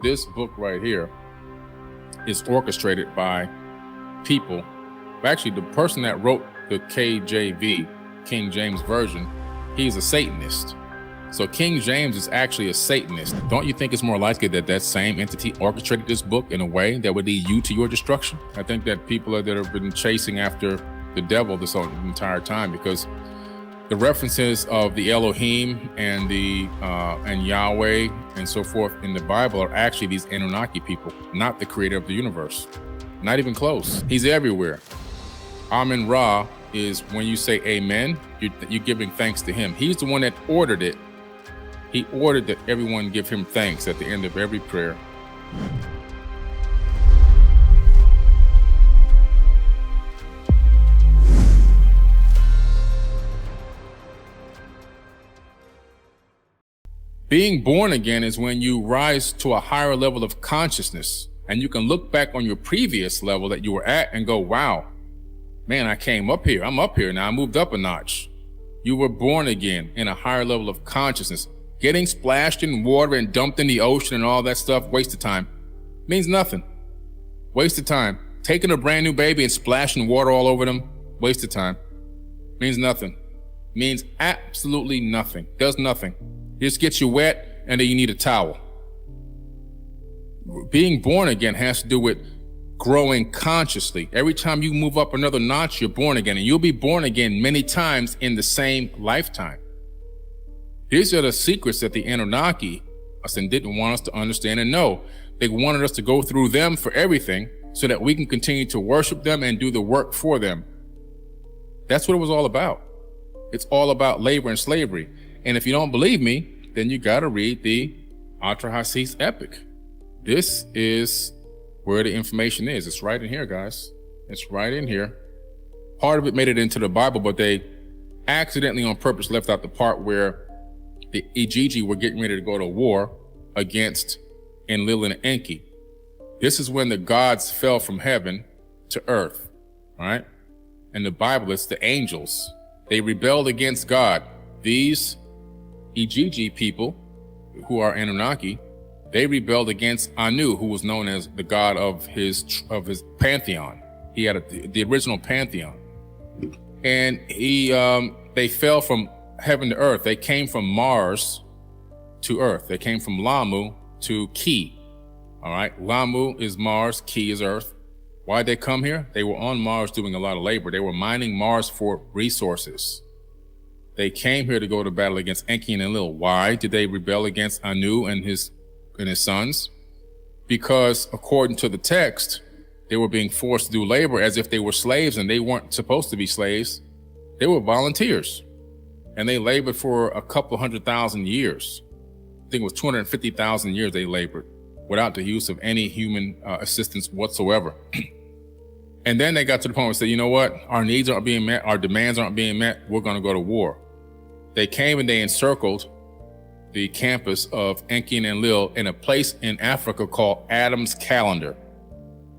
this book right here is orchestrated by people. Actually, the person that wrote the KJV, King James Version, he's a Satanist. So King James is actually a Satanist. Don't you think it's more likely that that same entity orchestrated this book in a way that would lead you to your destruction? I think that people that have been chasing after the devil this entire time, because the references of the Elohim and the and Yahweh and so forth in the Bible are actually these Anunnaki people, not the creator of the universe. Not even close. He's everywhere. Amen Ra is when you say amen, you're giving thanks to him. He's the one that ordered it. He ordered that everyone give him thanks at the end of every prayer. Being born again is when you rise to a higher level of consciousness, and you can look back on your previous level that you were at and go, wow, man, I came up here. I'm up here now. I moved up a notch. You were born again in a higher level of consciousness. Getting splashed in water and dumped in the ocean and all that stuff, waste of time. Means nothing. Waste of time. Taking a brand new baby and splashing water all over them, waste of time. Means nothing. Means absolutely nothing. Does nothing. Just gets you wet and then you need a towel. Being born again has to do with growing consciously. Every time you move up another notch, you're born again, and you'll be born again many times in the same lifetime. These are the secrets that the Anunnaki didn't want us to understand and know. They wanted us to go through them for everything so that we can continue to worship them and do the work for them. That's what it was all about. It's all about labor and slavery. And if you don't believe me, then you got to read the Atrahasis epic. This is where the information is. It's right in here, guys. It's right in here. Part of it made it into the Bible, but they accidentally on purpose left out the part where the Ijiji were getting ready to go to war against Enlil and Enki. This is when the gods fell from heaven to earth, all right? In the Bible, it's the angels. They rebelled against God. These Ijiji people, who are Anunnaki, they rebelled against Anu, who was known as the god of his pantheon. He had the original pantheon, and they fell from heaven to earth. They came from Mars to earth. They came from Lamu to Ki. All right, Lamu is Mars, Ki is earth. Why'd they come here? They were on Mars doing a lot of labor. They were mining Mars for resources. They came here to go to battle against Enki and Enlil. Why did they rebel against Anu and his sons? Because according to the text, they were being forced to do labor as if they were slaves, and they weren't supposed to be slaves. They were volunteers, and they labored for a couple 100,000 years. I think it was 250,000 years they labored without the use of any human assistance whatsoever. And then they got to the point where they said, you know what? Our needs aren't being met. Our demands aren't being met. We're going to go to war. They came and they encircled the campus of Enki and Enlil in a place in Africa called Adam's Calendar.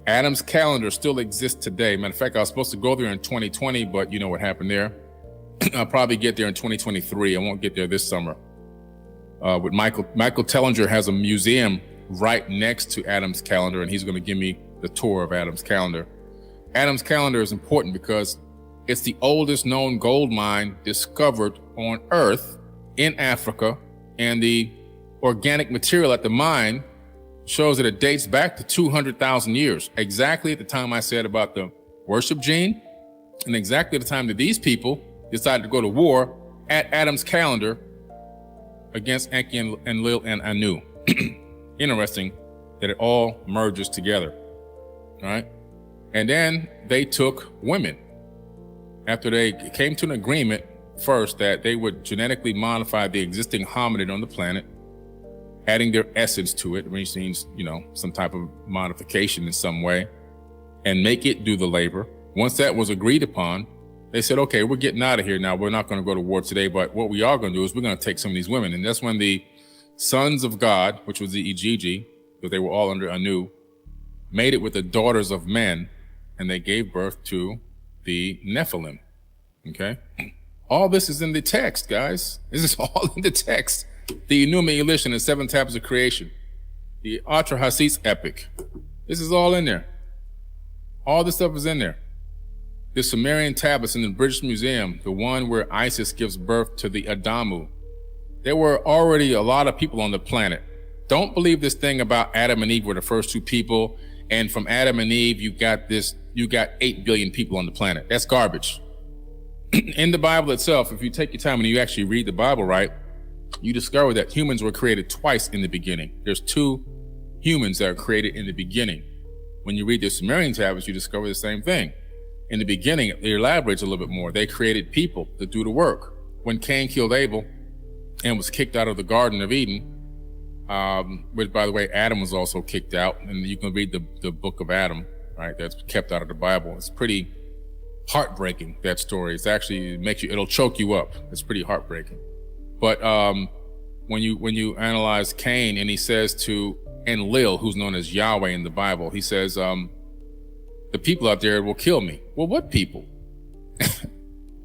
Adam's Calendar still exists today. Matter of fact, I was supposed to go there in 2020, but you know what happened there. I'll probably get there in 2023. I won't get there this summer. With Michael Tellinger has a museum right next to Adam's Calendar, and he's going to give me the tour of Adam's Calendar. Adam's Calendar is important because it's the oldest known gold mine discovered on Earth in Africa, and the organic material at the mine shows that it dates back to 200,000 years, exactly at the time I said about the worship gene, and exactly at the time that these people decided to go to war at Adam's Calendar against Enki and Enlil and Anu. Interesting that it all merges together, all right? And then they took women. After they came to an agreement first that they would genetically modify the existing hominid on the planet, adding their essence to it, which means, you know, some type of modification in some way, and make it do the labor. Once that was agreed upon, they said, okay, we're getting out of here now. We're not going to go to war today, but what we are going to do is we're going to take some of these women. And that's when the sons of God, which was the Ijiji, because they were all under Anu, made it with the daughters of men, and they gave birth to the Nephilim. Okay? All this is in the text, guys. This is all in the text. The Enuma Elish and the 7 tablets of creation. The Atrahasis epic. This is all in there. All this stuff is in there. The Sumerian tablets in the British Museum, the one where Isis gives birth to the Adamu. There were already a lot of people on the planet. Don't believe this thing about Adam and Eve were the first two people, and from Adam and Eve, you got 8 billion people on the planet. That's garbage. In the Bible itself, if you take your time and you actually read the Bible right, you discover that humans were created twice in the beginning. There's 2 humans that are created in the beginning. When you read the Sumerian tablets, you discover the same thing. In the beginning, it elaborates a little bit more. They created people to do the work. When Cain killed Abel and was kicked out of the Garden of Eden, which, by the way, Adam was also kicked out, and you can read the book of Adam, right? That's kept out of the Bible. It's pretty heartbreaking, that story. It's actually, it'll choke you up. It's pretty heartbreaking. But when you analyze Cain, and he says to Enlil, who's known as Yahweh in the Bible, he says, the people out there will kill me. Well, what people?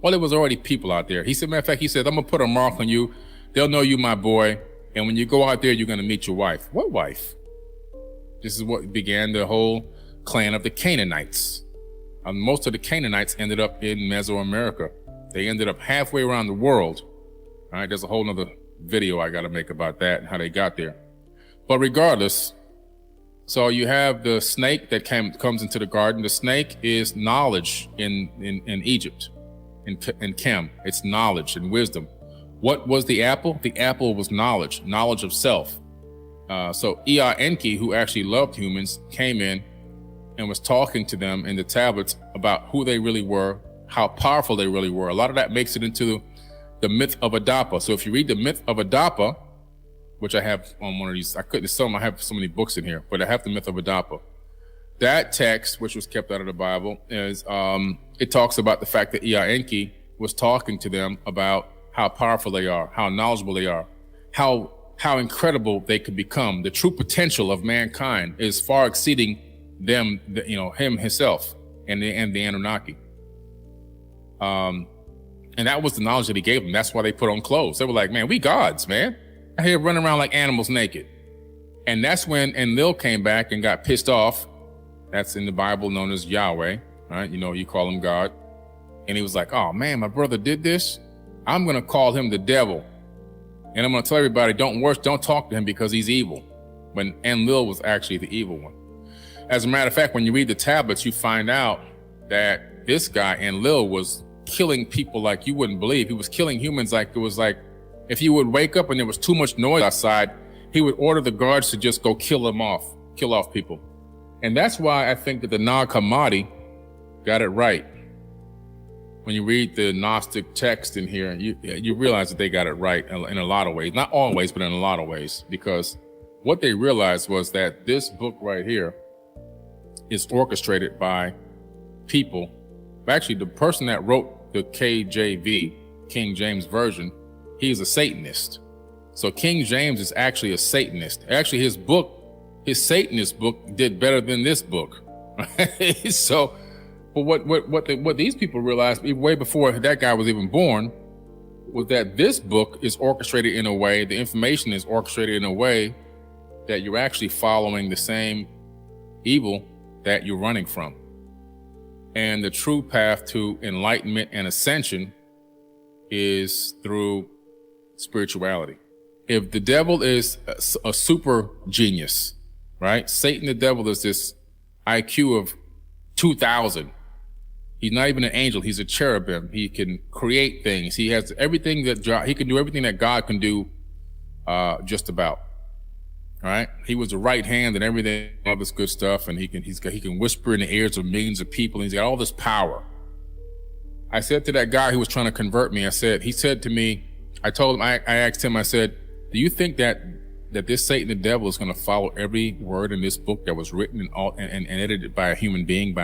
Well, there was already people out there. He said, matter of fact, he said, I'm gonna put a mark on you. They'll know you my boy. And when you go out there, you're gonna meet your wife. What wife? This is what began the whole clan of the Canaanites. Most of the Canaanites ended up in Mesoamerica. They ended up halfway around the world. All right, there's a whole nother video I gotta make about that and how they got there. But regardless, so you have the snake that comes into the garden. The snake is knowledge in Egypt, in Chem. It's knowledge and wisdom. What was the apple? The apple was knowledge of self. So Ea Enki, who actually loved humans, came in and was talking to them in the tablets about who they really were, how powerful they really were. A lot of that makes it into the myth of Adapa. So if you read the myth of Adapa, which I have on one of these, I have so many books in here, but I have the myth of Adapa. That text, which was kept out of the Bible, is it talks about the fact that Ea Enki was talking to them about how powerful they are, how knowledgeable they are, how incredible they could become. The true potential of mankind is far exceeding them, him himself and the Anunnaki. And that was the knowledge that he gave them. That's why they put on clothes. They were like, man, we gods, man. I hear running around like animals naked. And that's when Enlil came back and got pissed off. That's in the Bible known as Yahweh, right? You call him God. And he was like, oh man, my brother did this. I'm going to call him the devil. And I'm going to tell everybody, don't talk to him because he's evil. When Enlil was actually the evil one. As a matter of fact, when you read the tablets, you find out that this guy, Enlil, was killing people like you wouldn't believe. He was killing humans like it was like, if you would wake up and there was too much noise outside, he would order the guards to just go kill off people. And that's why I think that the Nag Hammadi got it right. When you read the Gnostic text in here, you realize that they got it right in a lot of ways. Not always, but in a lot of ways. Because what they realized was that this book right here is orchestrated by people. Actually, the person that wrote the KJV, King James Version, he's a Satanist. So King James is actually a Satanist. Actually, his Satanist book did better than this book. Right? So, but what these people realized way before that guy was even born was that this book is orchestrated in a way, the information is orchestrated in a way that you're actually following the same evil that you're running from. And the true path to enlightenment and ascension is through spirituality. If the devil is a super genius, right? Satan, the devil, is this IQ of 2,000. He's not even an angel. He's a cherubim. He can create things. He has everything he can do everything that God can do, just about. All right. He was the right hand and everything, all this good stuff. And he can whisper in the ears of millions of people. And he's got all this power. I said to that guy who was trying to convert me, he said to me, I told him, I asked him, I said, do you think that this Satan, the devil, is going to follow every word in this book that was written and edited by a human being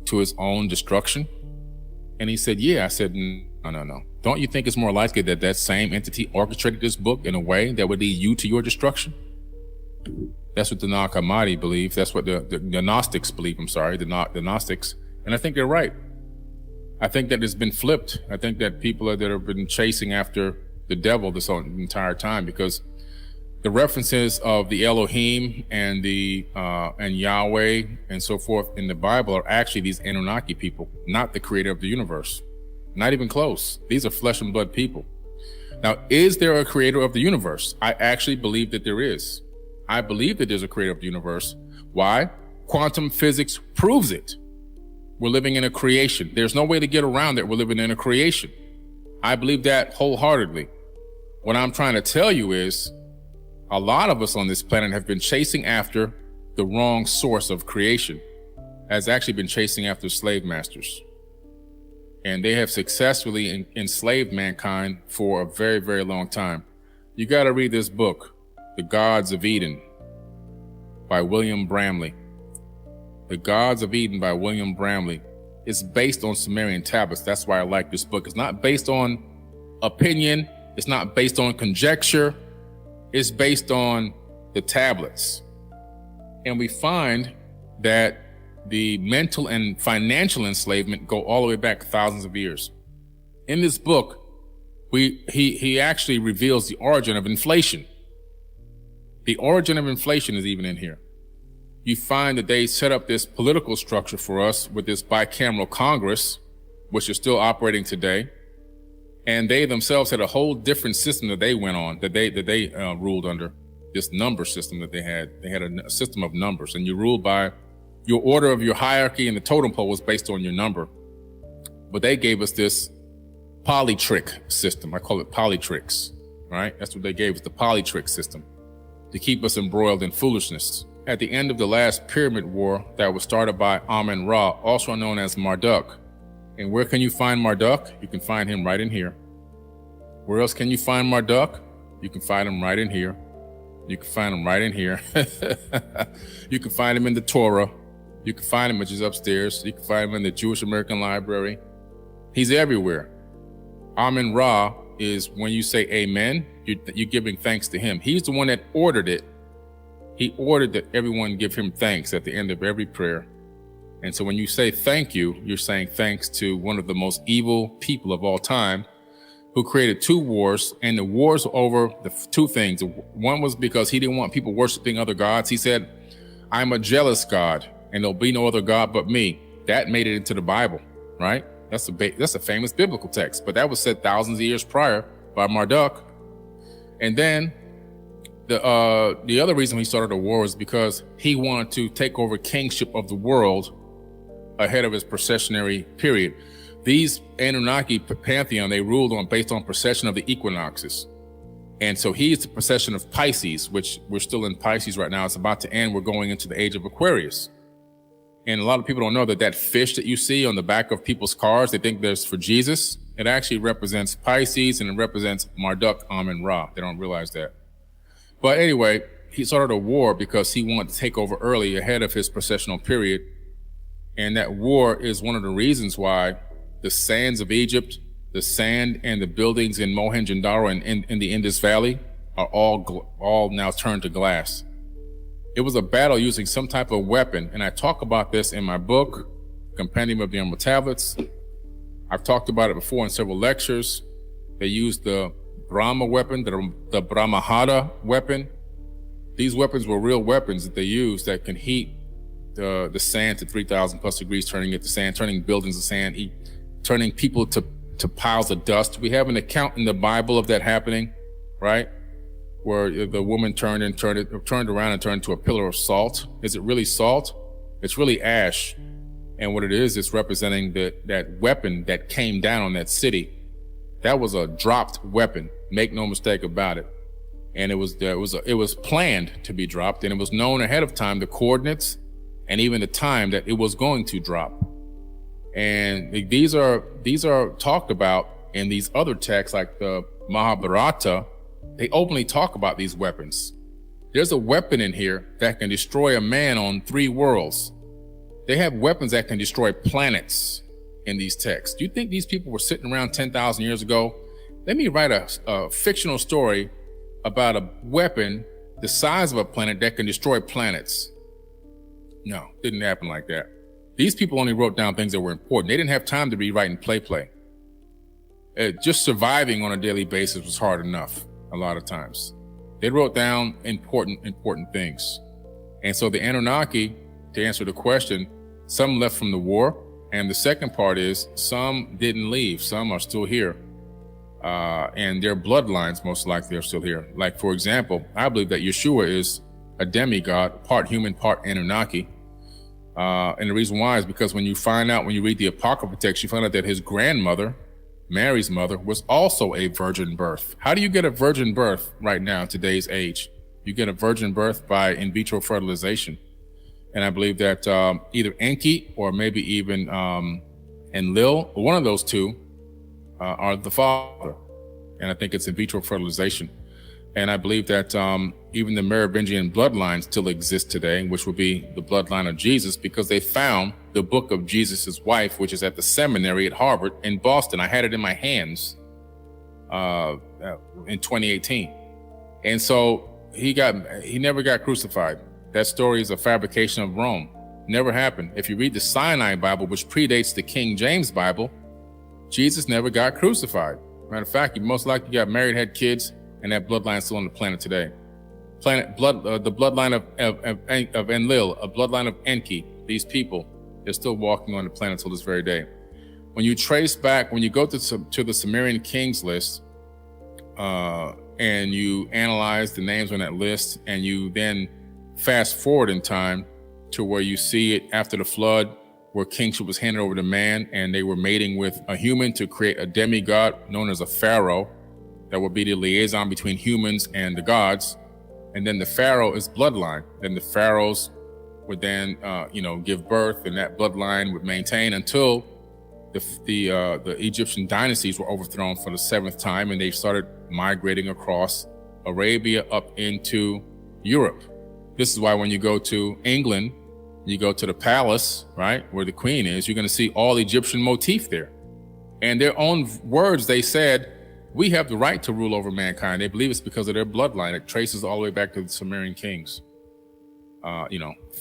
to his own destruction? And he said, yeah. I said, no. Don't you think it's more likely that same entity orchestrated this book in a way that would lead you to your destruction? That's what the Nag Hammadi believes. That's what the Gnostics believe. The Gnostics. And I think they're right. I think that it's been flipped. I think that people that have been chasing after the devil this entire time, because The references of the Elohim and and Yahweh and so forth in the Bible are actually these Anunnaki people, not the creator of the universe. Not even close. These are flesh and blood people. Now, is there a creator of the universe? I actually believe that there is. I believe that there's a creator of the universe. Why? Quantum physics proves it. We're living in a creation. There's no way to get around that. We're living in a creation. I believe that wholeheartedly. What I'm trying to tell you is a lot of us on this planet have been chasing after the wrong source of creation, has actually been chasing after slave masters. And they have successfully enslaved mankind for a very, very long time. You got to read this book, The Gods of Eden by William Bramley. The Gods of Eden by William Bramley. It's based on Sumerian tablets. That's why I like this book. It's not based on opinion. It's not based on conjecture. It's based on the tablets. And we find that the mental and financial enslavement go all the way back thousands of years. In this book, he actually reveals the origin of inflation. The origin of inflation is even in here. You find that they set up this political structure for us with this bicameral Congress, which is still operating today. And they themselves had a whole different system that they went on, that they ruled under, this number system that they had. They had a system of numbers, and you ruled by your order of your hierarchy, and the totem pole was based on your number. But they gave us this polytrick system. I call it polytricks, right? That's what they gave us, the polytrick system, to keep us embroiled in foolishness. At the end of the last pyramid war that was started by Amun-Ra, also known as Marduk. And where can you find Marduk? You can find him right in here. Where else can you find Marduk? You can find him right in here. You can find him right in here. You can find him in the Torah. You can find him, which is upstairs. You can find him in the Jewish American Library. He's everywhere. Amun-Ra is, when you say amen, you're giving thanks to him. He's the one that ordered it. He ordered that everyone give him thanks at the end of every prayer. And so when you say thank you, you're saying thanks to one of the most evil people of all time, who created two wars, and the wars over the two things. One was because he didn't want people worshiping other gods. He said, I'm a jealous God, and there'll be no other God but me. That made it into the Bible, right? That's a famous biblical text, but that was said thousands of years prior by Marduk. And then the other reason he started a war was because he wanted to take over kingship of the world ahead of his processionary period. These Anunnaki pantheon, they ruled based on precession of the equinoxes. And so he's the precession of Pisces, which we're still in Pisces right now. It's about to end. We're going into the age of Aquarius. And a lot of people don't know that fish that you see on the back of people's cars, they think there's for Jesus. It actually represents Pisces, and it represents Marduk, Amun-Ra. They don't realize that. But anyway, he started a war because he wanted to take over early ahead of his processional period. And that war is one of the reasons why the sands of Egypt, the sand and the buildings in Mohenjo-Daro and in the Indus Valley are all now turned to glass. It was a battle using some type of weapon, and I talk about this in my book, Compendium of the Emerald Tablets. I've talked about it before in several lectures. They used the Brahma weapon, the Brahmahada weapon. These weapons were real weapons that they used that can heat the sand to 3,000 plus degrees, turning it to sand, turning buildings to sand, turning people to piles of dust. We have an account in the Bible of that happening, right? Where the woman turned around and turned into a pillar of salt. Is it really salt? It's really ash. And what it is, it's representing that weapon that came down on that city. That was a dropped weapon. Make no mistake about it. And it was planned to be dropped, and it was known ahead of time, the coordinates and even the time that it was going to drop. And these are talked about in these other texts, like the Mahabharata. They openly talk about these weapons. There's a weapon in here that can destroy a man on 3 worlds. They have weapons that can destroy planets in these texts. Do you think these people were sitting around 10,000 years ago? Let me write a fictional story about a weapon the size of a planet that can destroy planets. No, didn't happen like that. These people only wrote down things that were important. They didn't have time to be writing play. Just surviving on a daily basis was hard enough a lot of times. They wrote down important things. And so the Anunnaki, to answer the question, some left from the war. And the second part is some didn't leave. Some are still here. And their bloodlines most likely are still here. Like, for example, I believe that Yeshua is a demigod, part human, part Anunnaki. And the reason why is because when you read the Apocrypha text, you find out that his grandmother, Mary's mother, was also a virgin birth. How do you get a virgin birth right now in today's age? You get a virgin birth by in vitro fertilization. And I believe that either Enki or maybe even Enlil, or one of those two, are the father. And I think it's in vitro fertilization. And I believe that even the Merovingian bloodline still exists today, which would be the bloodline of Jesus, because they found the book of Jesus's wife, which is at the seminary at Harvard in Boston. I had it in my hands in 2018. And so he never got crucified. That story is a fabrication of Rome. Never happened. If you read the Sinai Bible, which predates the King James Bible, Jesus never got crucified. Matter of fact, he most likely got married, had kids, and that bloodline is still on the planet today. The bloodline of Enlil, a bloodline of Enki. These people, they're still walking on the planet till this very day. When you trace back, when you go to the Sumerian kings list, and you analyze the names on that list, and you then fast forward in time to where you see it after the flood, where kingship was handed over to man, and they were mating with a human to create a demigod known as a pharaoh that would be the liaison between humans and the gods. And then the pharaoh is bloodline. Then the pharaohs would then, give birth, and that bloodline would maintain until the Egyptian dynasties were overthrown for the seventh time, and they started migrating across Arabia up into Europe. This is why when you go to England, you go to the palace, right, where the queen is, you're going to see all Egyptian motif there. And their own words, they said, we have the right to rule over mankind. They believe it's because of their bloodline. It traces all the way back to the Sumerian kings.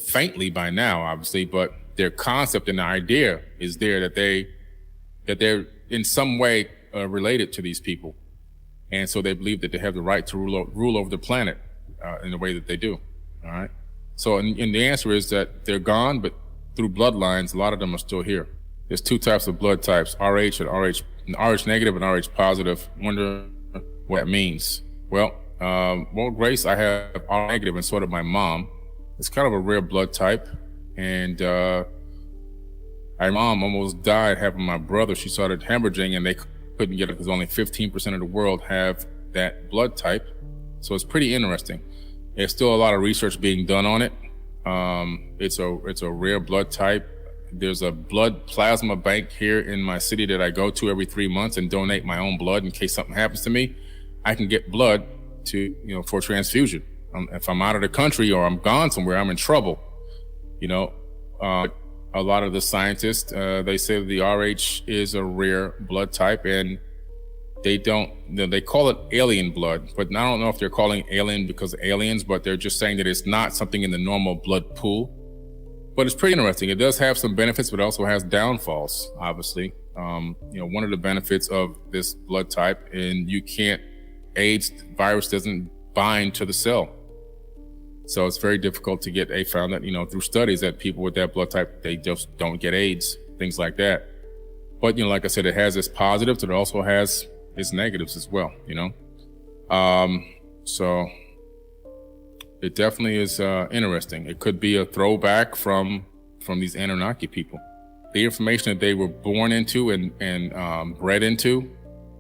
Faintly by now, obviously, but their concept and the idea is there that they're in some way related to these people. And so they believe that they have the right to rule over the planet in the way that they do. All right. So, and the answer is that they're gone, but through bloodlines, a lot of them are still here. There's two types of blood types, RH and RH negative and RH positive. Wonder what that means. Well, Grace, I have RH negative, and sort of my mom. It's kind of a rare blood type. And my mom almost died having my brother. She started hemorrhaging, and they couldn't get it because only 15% of the world have that blood type. So it's pretty interesting. There's still a lot of research being done on it. It's a rare blood type. There's a blood plasma bank here in my city that I go to every 3 months and donate my own blood in case something happens to me. I can get blood for transfusion. If I'm out of the country or I'm gone somewhere, I'm in trouble. A lot of the scientists, they say the RH is a rare blood type, and they call it alien blood, but I don't know if they're calling it alien because of aliens, but they're just saying that it's not something in the normal blood pool. But it's pretty interesting. It does have some benefits, but it also has downfalls, obviously. One of the benefits of this blood type, and AIDS virus doesn't bind to the cell. So it's very difficult to get. They found that, through studies, that people with that blood type, they just don't get AIDS, things like that. But, like I said, it has its positives, but it also has its negatives as well, So it definitely is interesting. It could be a throwback from these Anunnaki people. The information that they were born into and bred into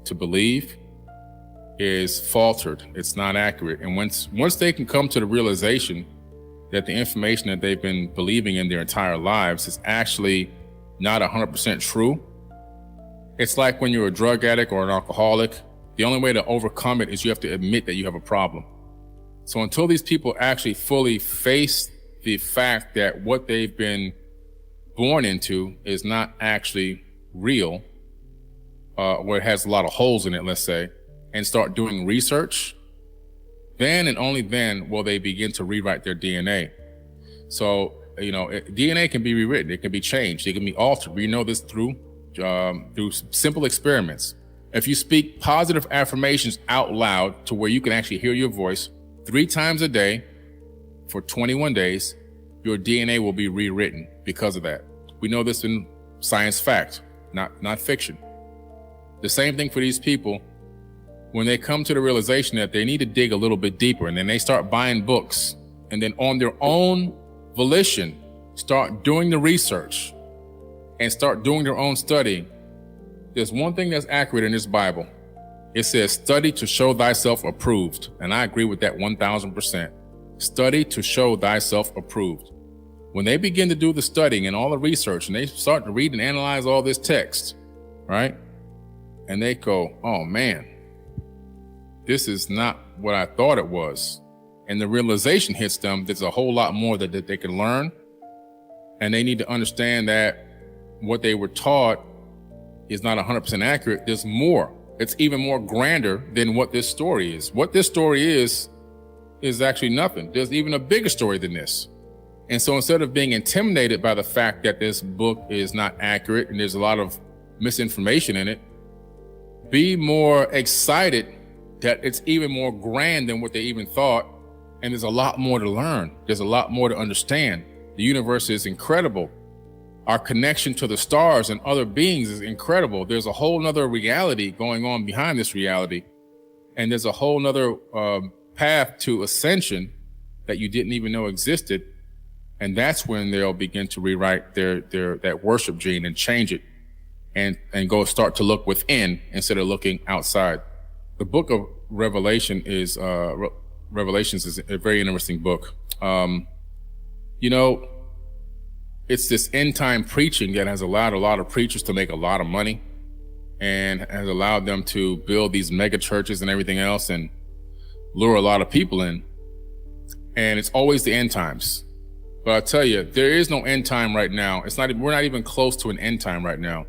to believe is faltered. It's not accurate. And once they can come to the realization that the information that they've been believing in their entire lives is actually not 100% true, it's like when you're a drug addict or an alcoholic. The only way to overcome it is you have to admit that you have a problem. So until these people actually fully face the fact that what they've been born into is not actually real, or it has a lot of holes in it, let's say, and start doing research, then and only then will they begin to rewrite their DNA. So, DNA can be rewritten, it can be changed, it can be altered. We know this through simple experiments. If you speak positive affirmations out loud to where you can actually hear your voice, 3 times a day for 21 days, your DNA will be rewritten because of that. We know this in science fact, not fiction. The same thing for these people. When they come to the realization that they need to dig a little bit deeper, and then they start buying books, and then on their own volition, start doing the research and start doing their own studying. There's one thing that's accurate in this Bible. It says, study to show thyself approved. And I agree with that 1000%. Study to show thyself approved. When they begin to do the studying and all the research, and they start to read and analyze all this text, right? And they go, oh man, this is not what I thought it was. And the realization hits them, there's a whole lot more that they can learn. And they need to understand that what they were taught is not 100% accurate. There's more. It's even more grander than what this story is. What this story is actually nothing. There's even a bigger story than this. And so instead of being intimidated by the fact that this book is not accurate and there's a lot of misinformation in it, be more excited that it's even more grand than what they even thought. And there's a lot more to learn. There's a lot more to understand. The universe is incredible. Our connection to the stars and other beings is incredible. There's a whole nother reality going on behind this reality. And there's a whole nother path to ascension that you didn't even know existed. And that's when they'll begin to rewrite their that worship gene and change it and go start to look within instead of looking outside. The book of Revelation is Revelations is a very interesting book. It's this end time preaching that has allowed a lot of preachers to make a lot of money and has allowed them to build these mega churches and everything else and lure a lot of people in. And it's always the end times. But I tell you, there is no end time right now. We're not even close to an end time right now.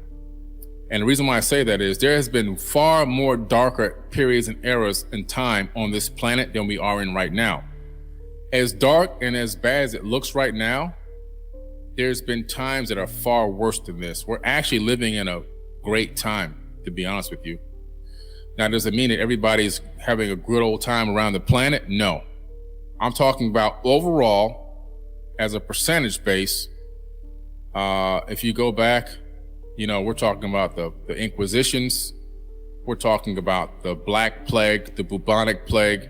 And the reason why I say that is there has been far more darker periods and eras in time on this planet than we are in right now. As dark and as bad as it looks right now, there's been times that are far worse than this. We're actually living in a great time, to be honest with you. Now, does it mean that everybody's having a good old time around the planet? No. I'm talking about overall, as a percentage base. If you go back, we're talking about the Inquisitions. We're talking about the Black Plague, the bubonic plague,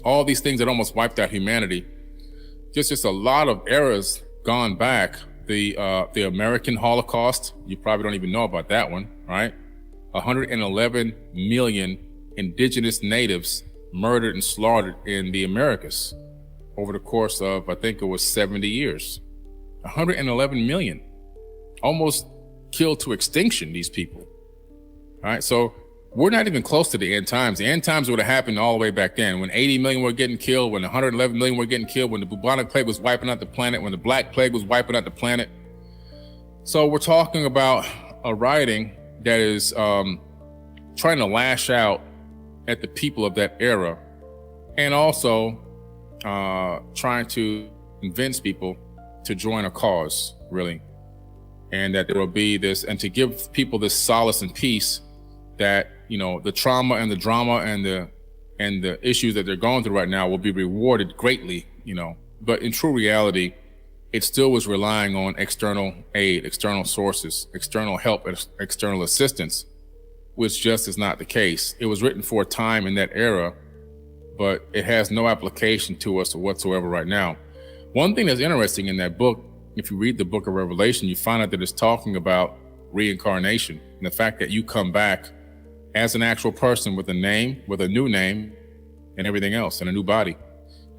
all these things that almost wiped out humanity. Just a lot of eras gone back. The American Holocaust, you probably don't even know about that one, right? 111 million indigenous natives murdered and slaughtered in the Americas over the course of, I think it was 70 years. 111 million, almost killed to extinction, these people. All right, so we're not even close to the end times. The end times would have happened all the way back then, when 80 million were getting killed, when 111 million were getting killed, when the bubonic plague was wiping out the planet, when the Black Plague was wiping out the planet. So we're talking about a writing that is trying to lash out at the people of that era, and also trying to convince people to join a cause, really. And that there will be this, and to give people this solace and peace that, the trauma and the drama and the issues that they're going through right now will be rewarded greatly, But in true reality, it still was relying on external aid, external sources, external help, external assistance, which just is not the case. It was written for a time in that era, but it has no application to us whatsoever right now. One thing that's interesting in that book, if you read the book of Revelation, you find out that it's talking about reincarnation and the fact that you come back as an actual person with a name, with a new name and everything else, and a new body.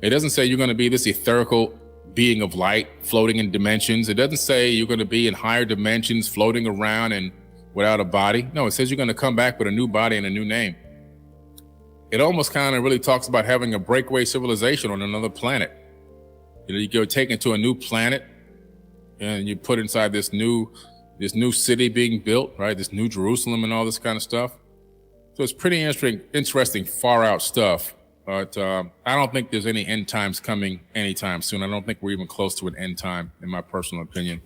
It doesn't say you're going to be this etherical being of light floating in dimensions. It doesn't say you're going to be in higher dimensions floating around and without a body. No, it says you're going to come back with a new body and a new name. It almost kind of really talks about having a breakaway civilization on another planet. You get taken to a new planet and you put inside this new city being built, right? This new Jerusalem and all this kind of stuff. So it's pretty interesting, far out stuff. But I don't think there's any end times coming anytime soon. I don't think we're even close to an end time, in my personal opinion.